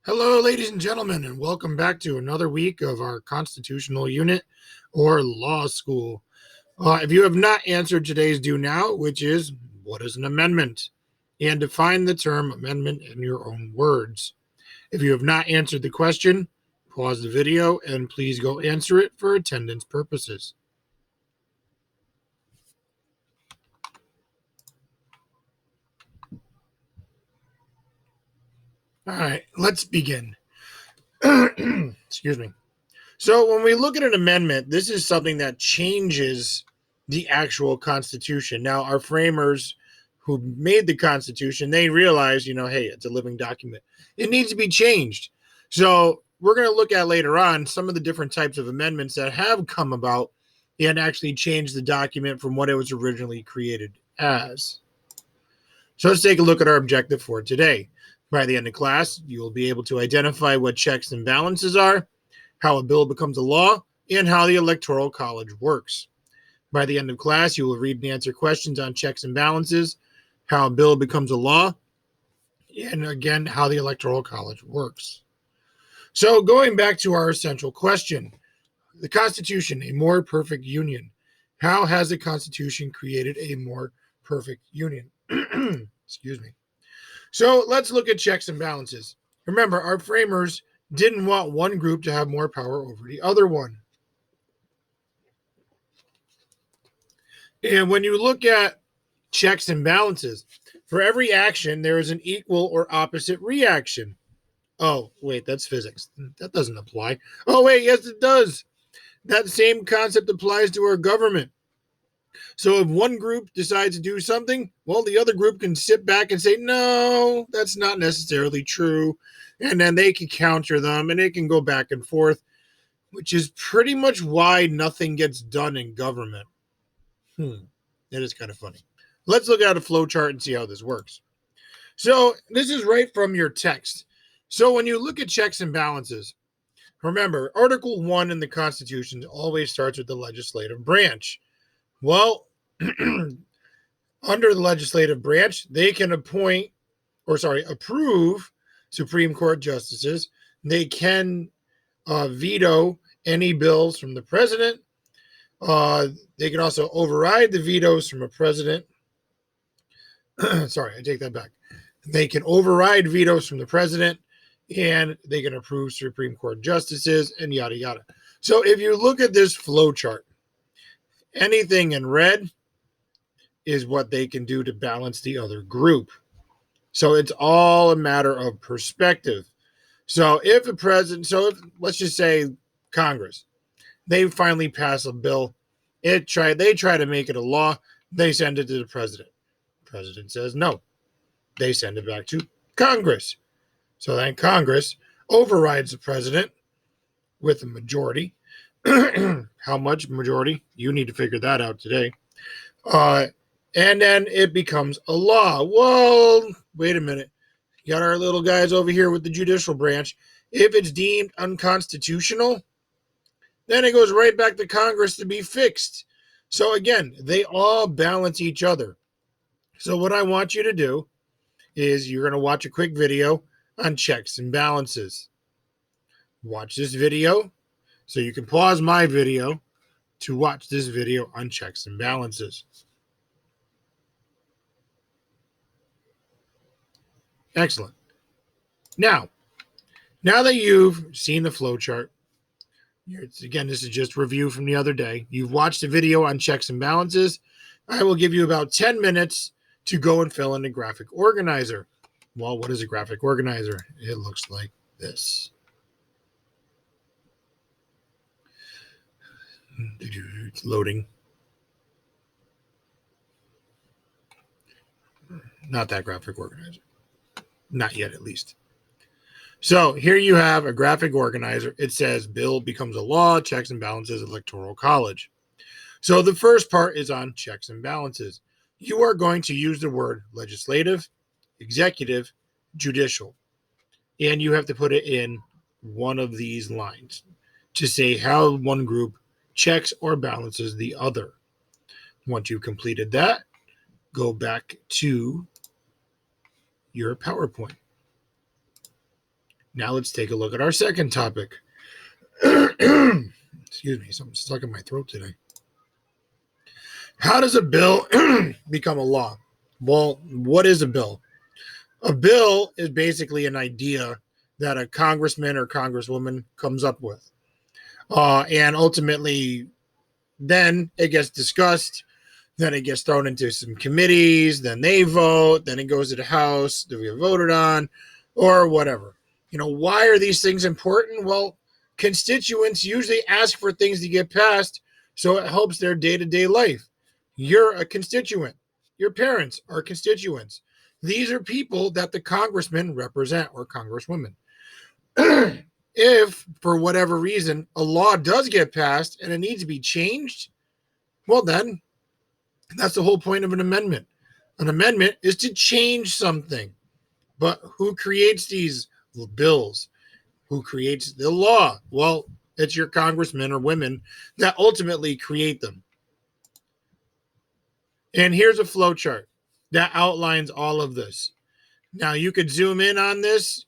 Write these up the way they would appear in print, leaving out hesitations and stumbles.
Hello, ladies and gentlemen, and welcome back to another week of our constitutional unit or law school. If you have not answered today's do now, which is what is an amendment, and define the term amendment in your own words. If you have not answered the question, pause the video and please go answer it for attendance purposes. All right, let's begin. Excuse me. So, when we look at an amendment, this is something that changes the actual Constitution. Now, our framers who made the Constitution, they realized, hey, it's a living document. It needs to be changed. So, we're going to look at later on some of the different types of amendments that have come about and actually changed the document from what it was originally created as. So, let's take a look at our objective for today. By the end of class, you will be able to identify what checks and balances are, how a bill becomes a law, and how the Electoral College works. By the end of class, you will read and answer questions on checks and balances, how a bill becomes a law, and again, how the Electoral College works. So going back to our essential question, the Constitution, a more perfect union. How has the Constitution created a more perfect union? Excuse me. So let's look at checks and balances. Remember, our framers didn't want one group to have more power over the other one. And when you look at checks and balances, for every action, there is an equal or opposite reaction. Oh, wait, that's physics. That doesn't apply. Oh, wait, yes, it does. That same concept applies to our government. So if one group decides to do something, well, the other group can sit back and say, no, that's not necessarily true. And then they can counter them and it can go back and forth, which is pretty much why nothing gets done in government. That is kind of funny. Let's look at a flow chart and see how this works. So this is right from your text. So when you look at checks and balances, remember, Article 1 in the Constitution always starts with the legislative branch. Well, under the legislative branch, they can approve Supreme Court justices. They can veto any bills from the president. They can also override the vetoes from a president. Sorry, I take that back. They can override vetoes from the president, and they can approve Supreme Court justices, and yada, yada. So if you look at this flow chart, anything in red is what they can do to balance the other group. So it's all a matter of perspective. So if let's just say Congress, they finally pass a bill, they try to make it a law, they send it to the president. The president says no. They send it back to Congress. So then Congress overrides the president with a majority. How much majority? You need to figure that out today. And then it becomes a law. Well, wait a minute. You got our little guys over here with the judicial branch. If it's deemed unconstitutional, then it goes right back to Congress to be fixed. So again, they all balance each other. So what I want you to do is you're going to watch a quick video on checks and balances. Watch this video. So you can pause my video to watch this video on checks and balances. Excellent. Now that you've seen the flow chart, again, this is just review from the other day. You've watched a video on checks and balances. I will give you about 10 minutes to go and fill in a graphic organizer. Well, what is a graphic organizer? It looks like this. It's loading. Not that graphic organizer. Not yet, at least. So here you have a graphic organizer. It says bill becomes a law, checks and balances, Electoral College. So the first part is on checks and balances. You are going to use the word legislative, executive, judicial. And you have to put it in one of these lines to say how one group checks or balances the other. Once you've completed that, go back to your PowerPoint. Now let's take a look at our second topic. Excuse me, something's stuck in my throat today. How does a bill become a law? Well, what is a bill? A bill is basically an idea that a congressman or congresswoman comes up with. And ultimately, then it gets discussed, then it gets thrown into some committees, then they vote, then it goes to the House to be voted on, or whatever. Why are these things important? Well, constituents usually ask for things to get passed, so it helps their day-to-day life. You're a constituent. Your parents are constituents. These are people that the congressmen represent or congresswomen. If, for whatever reason, a law does get passed and it needs to be changed, well, then that's the whole point of an amendment. An amendment is to change something. But who creates these bills? Who creates the law? Well, it's your congressmen or women that ultimately create them. And here's a flow chart that outlines all of this. Now, you could zoom in on this,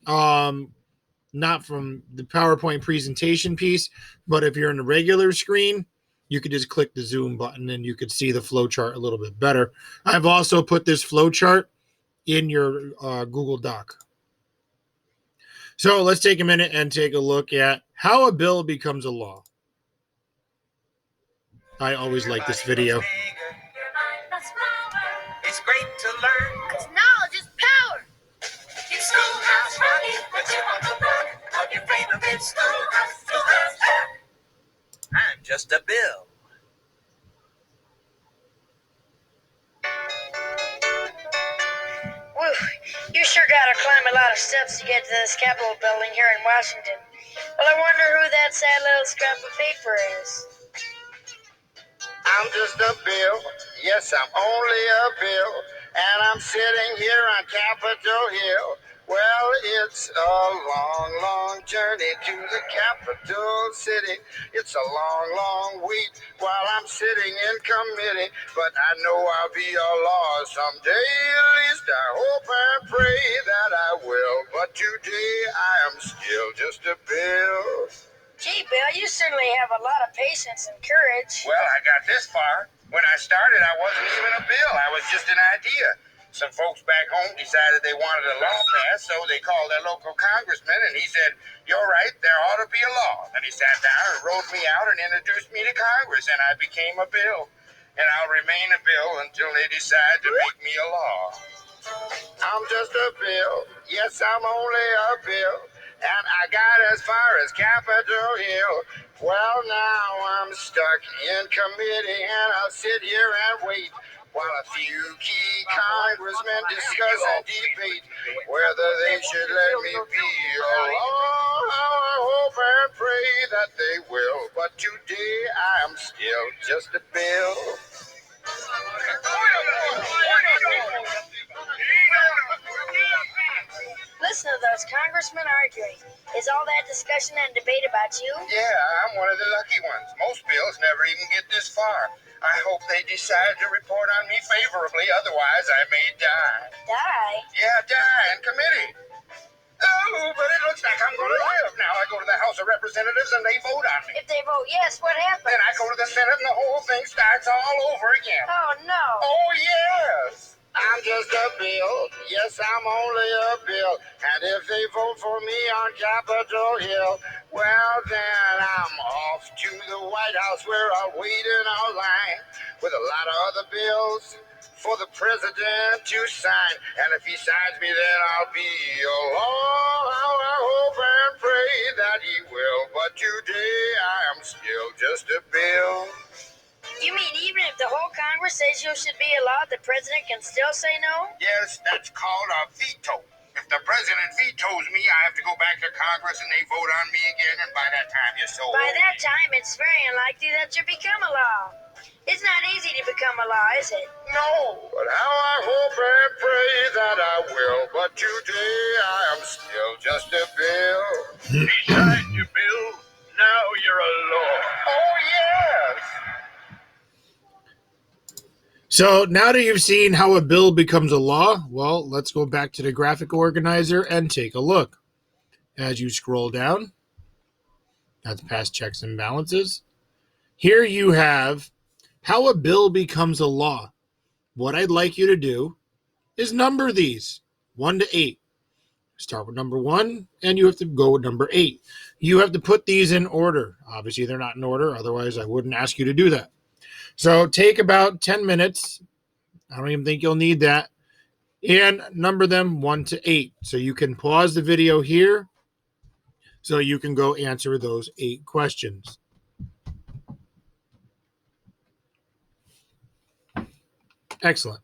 not from the PowerPoint presentation piece, but if you're in a regular screen, you could just click the zoom button and you could see the flow chart a little bit better. I've also put this flow chart in your Google Doc. So let's take a minute and take a look at how a bill becomes a law. I always like this video. It's great to learn, 'cause knowledge is power. Keep schoolhouse running, the tip on the block of your favorite schoolhouse. I'm just a bill. Woo, you sure gotta climb a lot of steps to get to this Capitol building here in Washington. Well, I wonder who that sad little scrap of paper is. I'm just a bill. Yes, I'm only a bill. And I'm sitting here on Capitol Hill. Well, it's a long, long journey to the capital city. It's a long, long wait while I'm sitting in committee. But I know I'll be a law someday. At least I hope and pray that I will. But today I am still just a bill. Gee, Bill, you certainly have a lot of patience and courage. Well, I got this far. When I started, I wasn't even a bill. I was just an idea. Some folks back home decided they wanted a law passed, so they called their local congressman, and he said, "You're right, there ought to be a law." Then he sat down and wrote me out and introduced me to Congress, and I became a bill. And I'll remain a bill until they decide to make me a law. I'm just a bill. Yes, I'm only a bill. And I got as far as Capitol Hill. Well, now I'm stuck in committee, and I'll sit here and wait while a few key congressmen discuss and debate whether they should let me be a law. I hope and pray that they will. But today I am still just a bill. Listen to those congressmen arguing. Is all that discussion and debate about you? Yeah, I'm one of the lucky ones. Most bills never even get this far. I hope they decide to report on me favorably, otherwise I may die. Die? Yeah, die in committee. Oh, but it looks like I'm going to live. Now I go to the House of Representatives and they vote on me. If they vote yes, what happens? Then I go to the Senate and the whole thing starts all over again. Oh, no. Oh, yes. I'm just a bill. Yes, I'm only a bill. And if they vote for me on Capitol Hill, well, then I'm off to the White House where I'll wait in our line with a lot of other bills for the president to sign. And if he signs me, then I'll be a law. I hope and pray that he will. But today I am still just a bill. You mean even if the whole Congress says you should be a law, the president can still say no? Yes, that's called a veto. If the president vetoes me, I have to go back to Congress and they vote on me again, and by that time you're so By old. that time, it's very unlikely that you become a law. It's not easy to become a law, is it? No, but how I hope and pray that I will. But today I am still just a bill. Besides you, Bill, now you're a law. Oh, yes. So now that you've seen how a bill becomes a law, well, let's go back to the graphic organizer and take a look. As you scroll down, that's past checks and balances. Here you have how a bill becomes a law. What I'd like you to do is number these 1 to 8. Start with number 1, and you have to go with number 8. You have to put these in order. Obviously, they're not in order. Otherwise, I wouldn't ask you to do that. So take about 10 minutes. I don't even think you'll need that. And number them 1 to 8. So you can pause the video here so you can go answer those 8 questions. Excellent.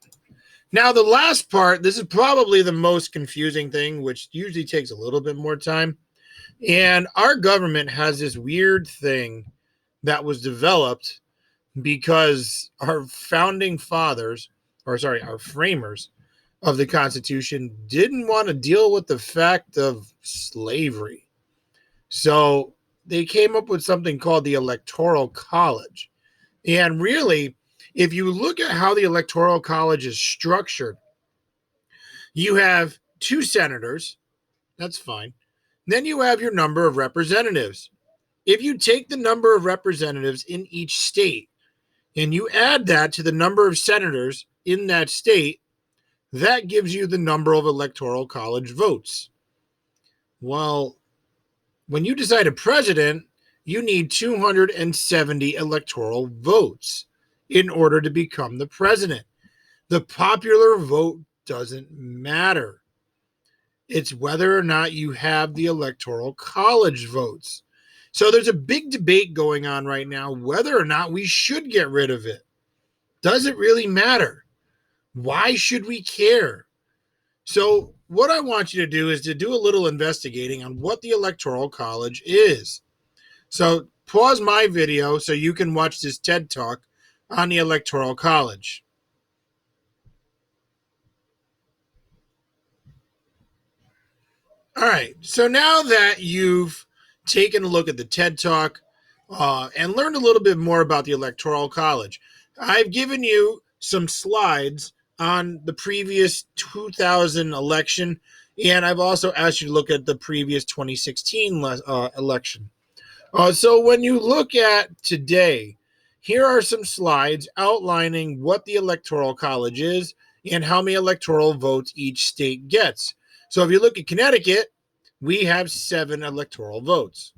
Now, the last part, this is probably the most confusing thing, which usually takes a little bit more time. And our government has this weird thing that was developed because our founding fathers, our framers of the Constitution didn't want to deal with the fact of slavery. So they came up with something called the Electoral College. And really, if you look at how the Electoral College is structured, you have 2 senators. That's fine. Then you have your number of representatives. If you take the number of representatives in each state and you add that to the number of senators in that state, that gives you the number of Electoral College votes. Well, when you decide a president, you need 270 electoral votes in order to become the president. The popular vote doesn't matter. It's whether or not you have the Electoral College votes. So there's a big debate going on right now whether or not we should get rid of it. Does it really matter? Why should we care? So what I want you to do is to do a little investigating on what the Electoral College is. So pause my video so you can watch this TED Talk on the Electoral College. All right, so now that you've taken a look at the TED Talk and learned a little bit more about the Electoral College, I've given you some slides on the previous 2000 election, and I've also asked you to look at the previous 2016 election. So when you look at today, here are some slides outlining what the Electoral College is and how many electoral votes each state gets. So if you look at Connecticut, we have 7 electoral votes.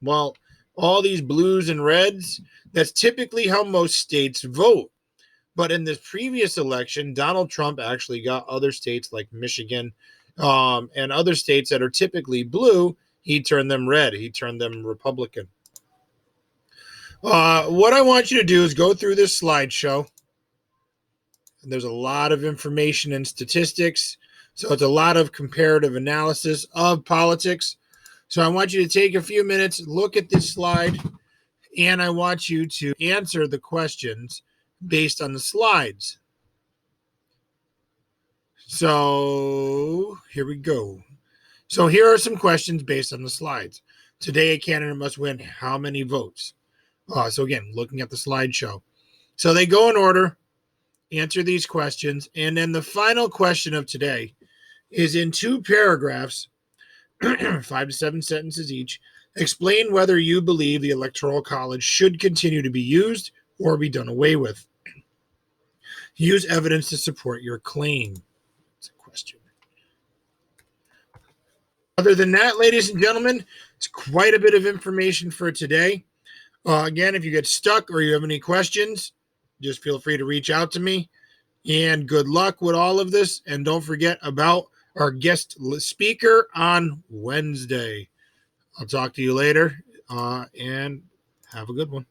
Well, all these blues and reds, that's typically how most states vote. But in this previous election, Donald Trump actually got other states like Michigan and other states that are typically blue, he turned them red. He turned them Republican. What I want you to do is go through this slideshow. There's a lot of information and statistics. So it's a lot of comparative analysis of politics. So I want you to take a few minutes, look at this slide, and I want you to answer the questions based on the slides. So here we go. So here are some questions based on the slides. Today, a candidate must win how many votes? So again, looking at the slideshow. So they go in order, answer these questions, and then the final question of today is in 2 paragraphs, 5 to 7 sentences each. Explain whether you believe the Electoral College should continue to be used or be done away with. Use evidence to support your claim. It's a question. Other than that, ladies and gentlemen, it's quite a bit of information for today. Again, if you get stuck or you have any questions, just feel free to reach out to me. And good luck with all of this. And don't forget about our guest speaker on Wednesday. I'll talk to you later and have a good one.